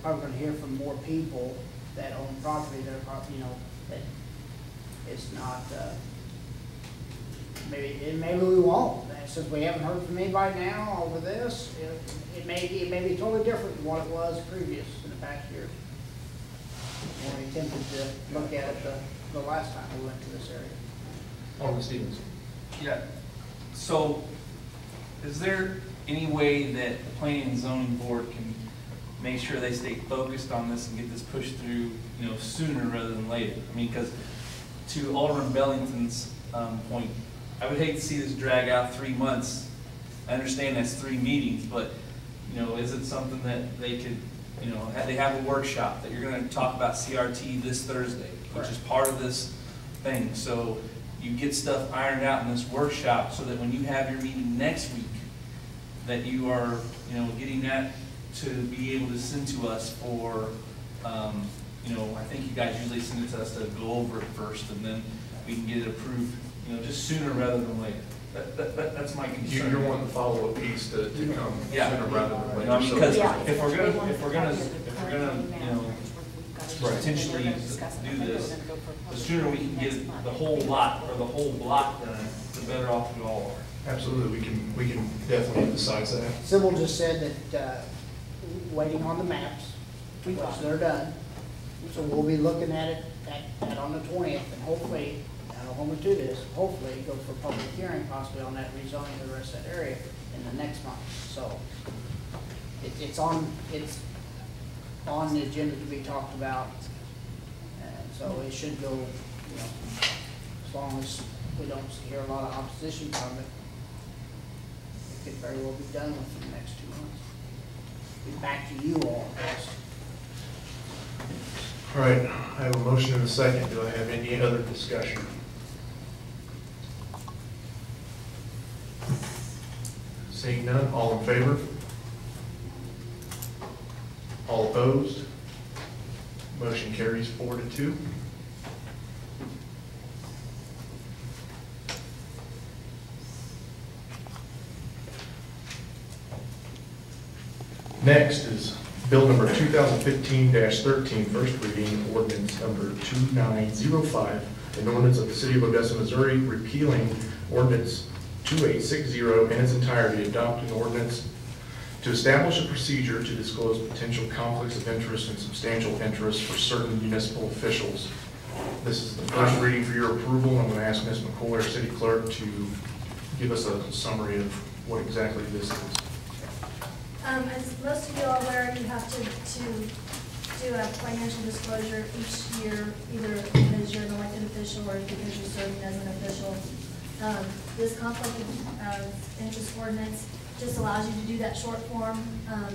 probably gonna hear from more people that own property that are probably, that it's not, maybe we won't. And since we haven't heard from anybody now over this, it may be totally different than what it was previous in the past years. When we attempted to look at it the last time we went to this area. Alderman Stevens. Yeah. So, is there any way that the Planning and Zoning Board can make sure they stay focused on this and get this pushed through, sooner rather than later? I mean, because to Alderman Bellington's point, I would hate to see this drag out 3 months. I understand that's 3 meetings, but is it something that they could, they have a workshop that you're going to talk about CRT this Thursday, which is part of this thing. So you get stuff ironed out in this workshop so that when you have your meeting next week, that you are, getting that to be able to send to us for, I think you guys usually send it to us to go over it first, and then we can get it approved, just sooner rather than later. That's my concern. You're wanting the follow-up piece to come sooner rather than later. Because if we're gonna potentially do this, the sooner we can get the whole lot or the whole block done, the better off we all are. Absolutely, we can definitely emphasize that. Sybil just said that waiting on the maps, which they're done. So we'll be looking at it on the 20th, and hopefully, I don't know when we do this, hopefully go for a public hearing possibly on that rezoning of the rest of that area in the next month. So it's on the agenda to be talked about, and so it should go, as long as we don't hear a lot of opposition from it, it could very well be done within the next 2 months. Be back to you all, yes. All right, I have a motion and a second. Do I have any other discussion? Seeing none, all in favor? All opposed? Motion carries 4-2. Next is Bill number 2015-13, first reading, ordinance number 2905, an ordinance of the City of Odessa, Missouri, repealing ordinance 2860 in its entirety, adopting ordinance to establish a procedure to disclose potential conflicts of interest and substantial interest for certain municipal officials. This is the first reading for your approval. I'm going to ask Ms. McCoy, our city clerk, to give us a summary of what exactly this is. As most of you are aware, you have to do a financial disclosure each year, either because you're an elected official or because you're serving as an official. This conflict of interest ordinance just allows you to do that short form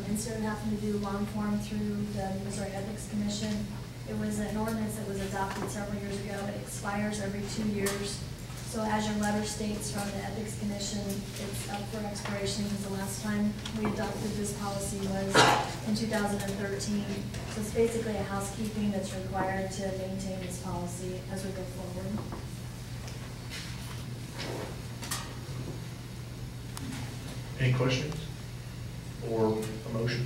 instead of having to do long form through the Missouri Ethics Commission. It was an ordinance that was adopted several years ago. It expires every 2 years. So as your letter states from the Ethics Commission, it's up for expiration because the last time we adopted this policy was in 2013. So it's basically a housekeeping that's required to maintain this policy as we go forward. Any questions or a motion?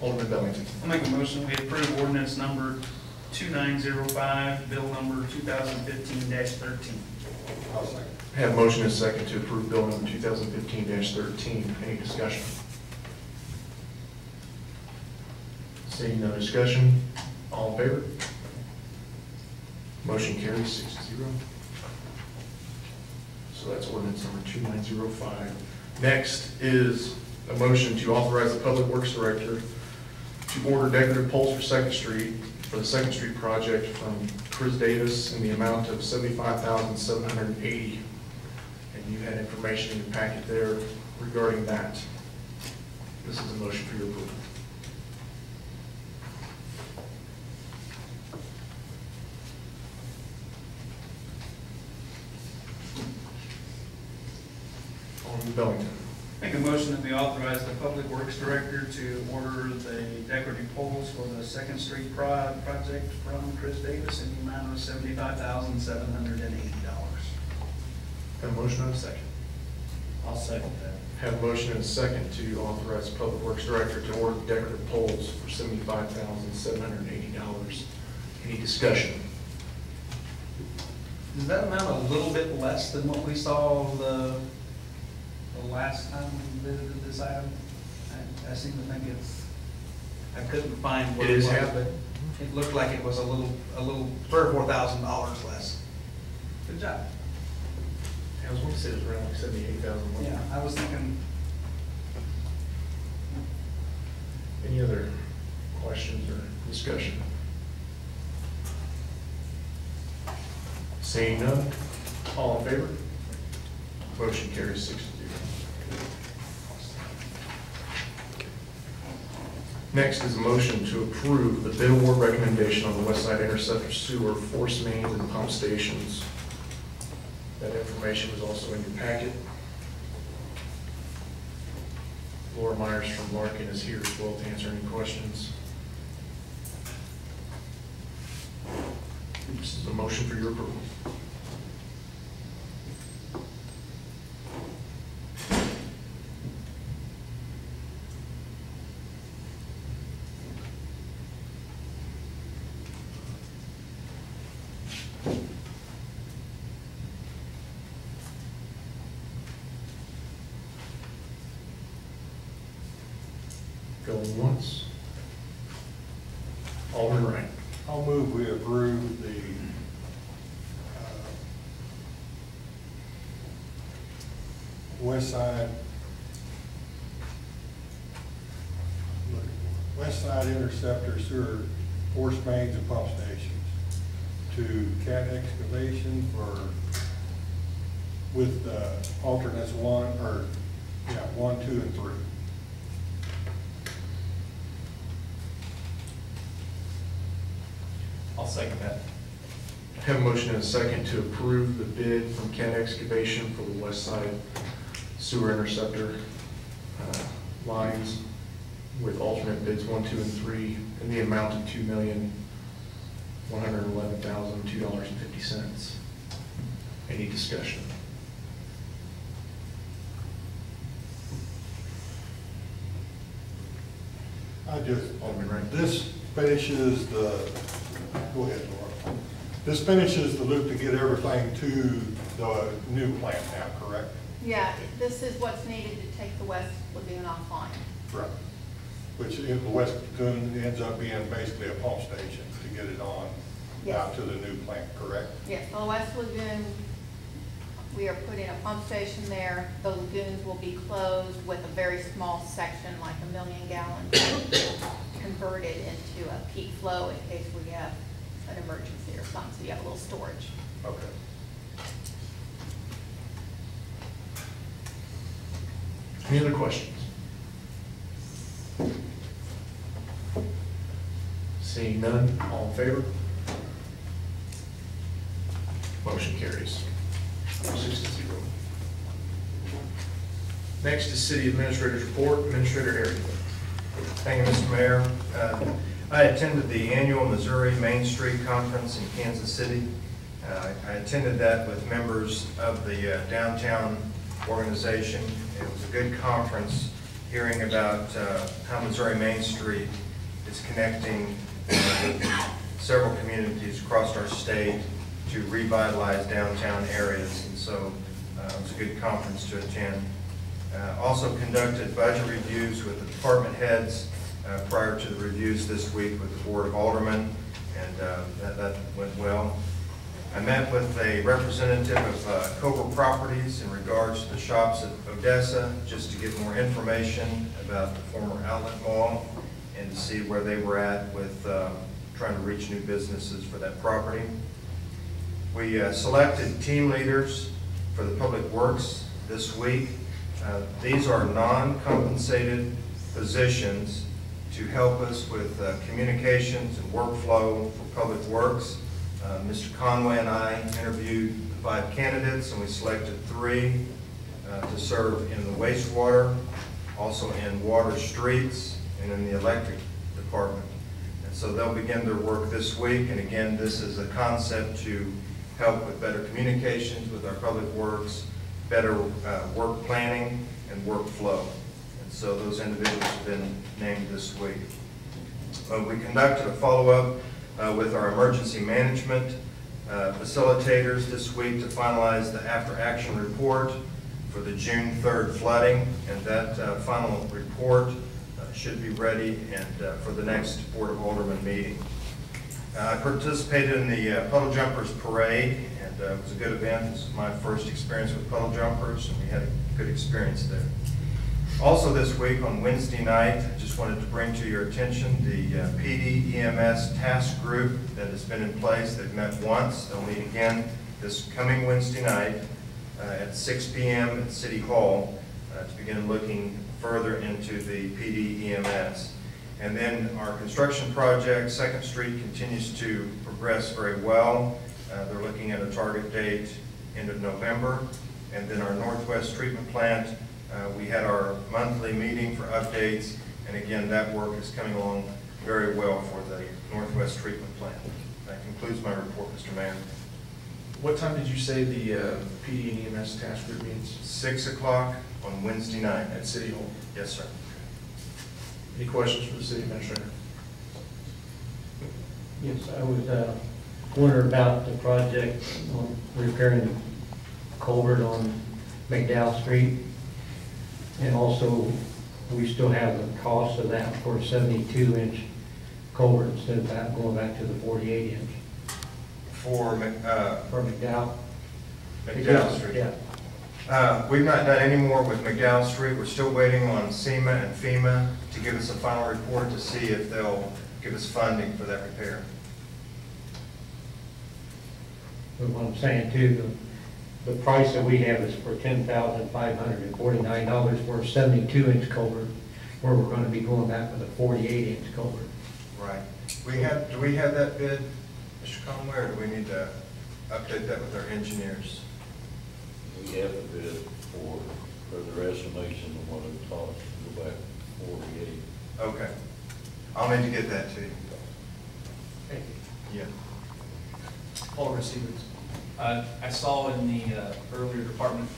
Alderman Bellington. I'll make a motion we approve ordinance number 2905, bill number 2015-13. I have a motion and a second to approve bill number 2015-13. Any discussion? Seeing no discussion, all in favor? Motion carries 6-0. So that's ordinance number 2905. Next is a motion to authorize the Public Works Director to order decorative poles for 2nd Street for the 2nd Street project from Chris Davis in the amount of $75,780. And you had information in your packet there regarding that. This is a motion for your approval. Alderman Bellington. Make a motion that we authorize the Public Works Director to order the decorative poles for the 2nd Street project from Chris Davis in the amount of $75,780. Got a motion and a second. I'll second that. Have a motion and a second to authorize the Public Works Director to order decorative poles for $75,780. Any discussion? Does that amount a little bit less than what we saw the last time we visited this item? I seem to think I couldn't find what It it is was, half. but it looked like it was a little $3,000 or $4,000 less. Good job. I was going to say it was around like 78,000. Yeah, I was thinking, Any other questions or discussion? Seeing none, all in favor? Motion carries 6-0. Next is a motion to approve the bid award recommendation on the West Side Interceptor Sewer force mains and pump stations. That information was also in your packet. Laura Myers from Larkin is here as well to answer any questions. This is a motion for your approval. Going once. Alderman Wright. I'll move we approve the West Side Interceptor Sewer force mains and pump stations to Cat Excavation with alternates 1, 2, and 3. I'll second that. Have a motion and a second to approve the bid from Cat Excavation for the West Side Sewer Interceptor lines with alternate bids 1, 2, and 3 in the amount of $2,111,002.50. Any discussion? Alderman Wright. This finishes the, go ahead, Laura. This finishes the loop to get everything to the new plant now, correct? Yeah, this is what's needed to take the West Lagoon offline. Right. Which in the West Lagoon ends up being basically a pump station to get it on Yes. out to the new plant, correct? Yes, the West Lagoon, we are putting a pump station there. The lagoons will be closed with a very small section, like 1 million gallons, converted into a peak flow in case we have an emergency or something, so you have a little storage. Okay. Any other questions? Seeing none, all in favor? Motion carries 6-0. Next is City Administrator's Report. Administrator Harry. Thank you, Mr. Mayor. I attended the annual Missouri Main Street Conference in Kansas City. I attended that with members of the downtown organization. It was a good conference, hearing about how Missouri Main Street is connecting several communities across our state to revitalize downtown areas, and so it was a good conference to attend. Also conducted budget reviews with the department heads prior to the reviews this week with the Board of Aldermen, and that went well. I met with a representative of Cobra Properties in regards to the shops at Odessa, just to get more information about the former outlet mall and to see where they were at with trying to reach new businesses for that property. We selected team leaders for the Public Works this week. These are non-compensated positions to help us with communications and workflow for Public Works. Mr. Conway and I interviewed 5 candidates, and we selected 3 to serve in the wastewater, also in water streets, and in the electric department. And so they'll begin their work this week, and again, this is a concept to help with better communications with our Public Works, better work planning, and workflow. And so those individuals have been named this week. We conducted a follow-up with our emergency management facilitators this week to finalize the after-action report for the June 3rd flooding, and that final report should be ready and for the next Board of Aldermen meeting. I participated in the Puddle Jumpers Parade, and it was a good event. This was my first experience with Puddle Jumpers, and we had a good experience there. Also this week on Wednesday night, I just wanted to bring to your attention the PD EMS task group that has been in place. They've met once. They'll meet again this coming Wednesday night at 6 p.m. at City Hall to begin looking further into the PD EMS. And then our construction project, 2nd Street, continues to progress very well. They're looking at a target date end of November. And then our Northwest Treatment Plant, we had our monthly meeting for updates, and again, that work is coming along very well for the Northwest Treatment Plant. That concludes my report, Mr. Mayor. What time did you say the PD and EMS task group meets? 6 o'clock on Wednesday night. At City Hall. Yes, sir. Any questions for the city administrator? Yes, I was wondering about the project on repairing the culvert on McDowell Street. And also, we still have the cost of that for a 72-inch culvert instead of that going back to the 48-inch. For McDowell? McDowell Street. Yeah. We've not done any more with McDowell Street. We're still waiting on SEMA and FEMA to give us a final report to see if they'll give us funding for that repair. But what I'm saying too, the price that we have is for $10,549 for a 72-inch culvert, where we're going to be going back with a 48-inch culvert. Right. Do we have that bid, Mr. Conway, or do we need to update that with our engineers? We have a bid for further estimation of what it costs to go back 48. Okay. I'll need to get that to you. Thank you. Yeah. Alderman Stevens. I saw in the earlier department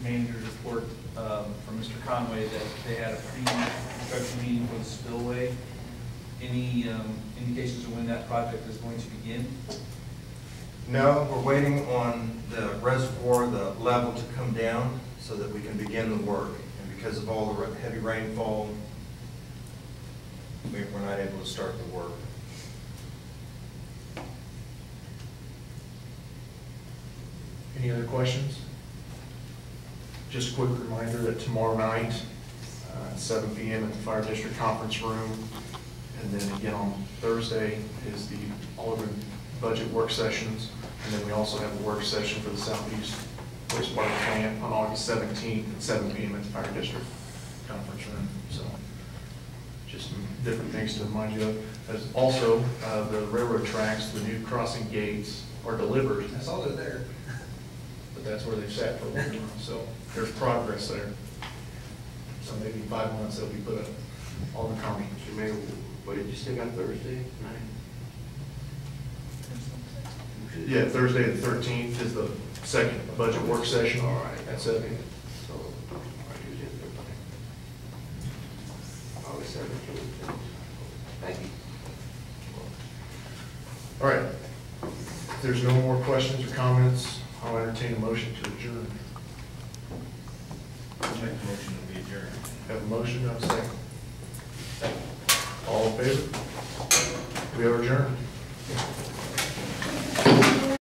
manager's report from Mr. Conway that they had a pre-construction meeting for the spillway. Any indications of when that project is going to begin? No, we're waiting on the reservoir, the level to come down so that we can begin the work. And because of all the heavy rainfall, we're not able to start the work. Any other questions? Just a quick reminder that tomorrow night, 7 p.m. at the Fire District Conference Room, and then again on Thursday is the Alderman budget work sessions, and then we also have a work session for the Southeast wastewater plant on August 17th at 7 p.m. at the Fire District Conference Room. So just some different things to remind you of. As also, the railroad tracks, the new crossing gates are delivered. I saw it there. But that's where they've sat for a long time, so there's progress there. So maybe 5 months they'll be put up on the county. Mr. Mayor, what did you say on Thursday night? Yeah, Thursday the 13th is the second budget work session. All right. At 7. So, August 17th. Thank you. All right. If there's no more questions or comments, I'll entertain a motion to adjourn. Make a motion to be adjourned. Have a motion, have a second. All in favor? We are adjourned.